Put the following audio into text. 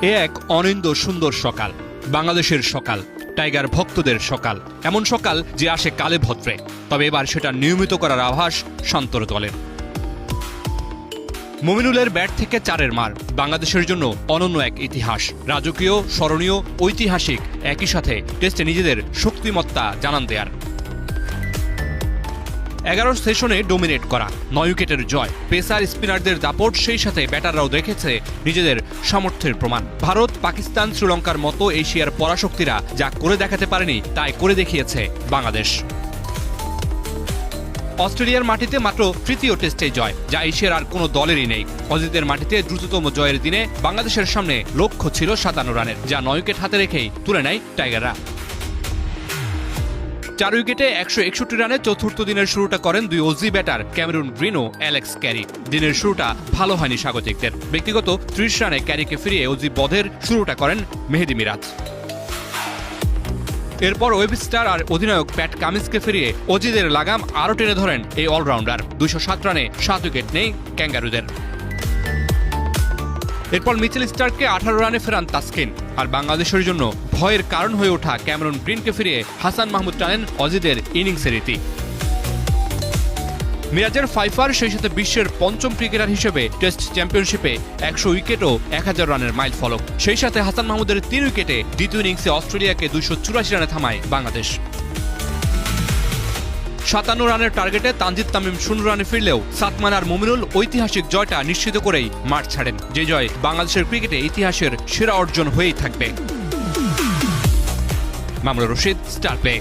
এ এক অনিন্দ্য সুন্দর সকাল, বাংলাদেশের সকাল, টাইগার ভক্তদের সকাল, এমন সকাল যে আসে কালে ভদ্রে। তবে এবার সেটা নিয়মিত করার আভাস শান্তর দলের। মুমিনুলের ব্যাট থেকে চারের মার বাংলাদেশের জন্য অনন্য এক ইতিহাস, রাজকীয়, স্মরণীয়, ঐতিহাসিক, একই সাথে টেস্টে নিজেদের শক্তিমত্তা জানান দেয়ার। 11 সেশনে ডোমিনেট করা, 9 উইকেটের জয়, পেসার স্পিনারদের দাপট, সেই সাথে ব্যাটাররাও দেখেছে নিজেদের সামর্থ্যের প্রমাণ। ভারত, পাকিস্তান, শ্রীলঙ্কার মতো এশিয়ার পরাশক্তিরা যা করে দেখাতে পারেনি তাই করে দেখিয়েছে বাংলাদেশ। অস্ট্রেলিয়ার মাটিতে মাত্র তৃতীয় টেস্টে জয়, যা এশিয়ার আর কোনো দলেরই নেই। অজিতের মাটিতে দ্রুততম জয়ের দিনে বাংলাদেশের সামনে লক্ষ্য ছিল 57 রানের, যা 9 উইকেট হাতে রেখেই তুলে নেয় টাইগাররা। 4 উইকেটে 161 রানে চতুর্থ দিনের শুরুটা করেন দুই অজি ব্যাটার ক্যামেরুন গ্রিন ও অ্যালেক্স ক্যারি। দিনের শুরুটা ভালো হয়নি স্বাগতিকদের। ব্যক্তিগত 30 রানে ক্যারিকে ফিরিয়ে অজি বধের শুরুটা করেন মেহেদী মিরাজ। এরপর ওয়েবস্টার আর অধিনায়ক প্যাট কামিন্সকে ফিরিয়ে অজিদের লাগাম আরও টেনে ধরেন এই অলরাউন্ডার। 207 রানে 7 উইকেট নেই ক্যাঙ্গারুদের। এরপর মিচেল স্টার্ককে 18 রানে ফেরান তাসকিন। আর বাংলাদেশের জন্য ভয়ের কারণ হয়ে ওঠা ক্যামেরুন গ্রিনকে ফিরিয়ে হাসান মাহমুদ টানেন অজিদের ইনিংসের ইতি। মিরাজের ফাইফার, সেই সাথে বিশ্বের পঞ্চম ক্রিকেটার হিসেবে টেস্ট চ্যাম্পিয়নশিপে 100 উইকেট ও 1000 রানের মাইল ফলক। সেই সাথে হাসান মাহমুদের 3 উইকেটে দ্বিতীয় ইনিংসে অস্ট্রেলিয়াকে 284 রানে থামায় বাংলাদেশ। 57 রানের টার্গেটে তানজিদ তামিম 0 রানে ফিরলেও সাতমান আর মুমিনুল ঐতিহাসিক জয়টা নিশ্চিত করেই মাঠ ছাড়েন, যে জয় বাংলাদেশের ক্রিকেটে ইতিহাসের সেরা অর্জন হয়েই থাকবে। Mamunur Rashid, star play.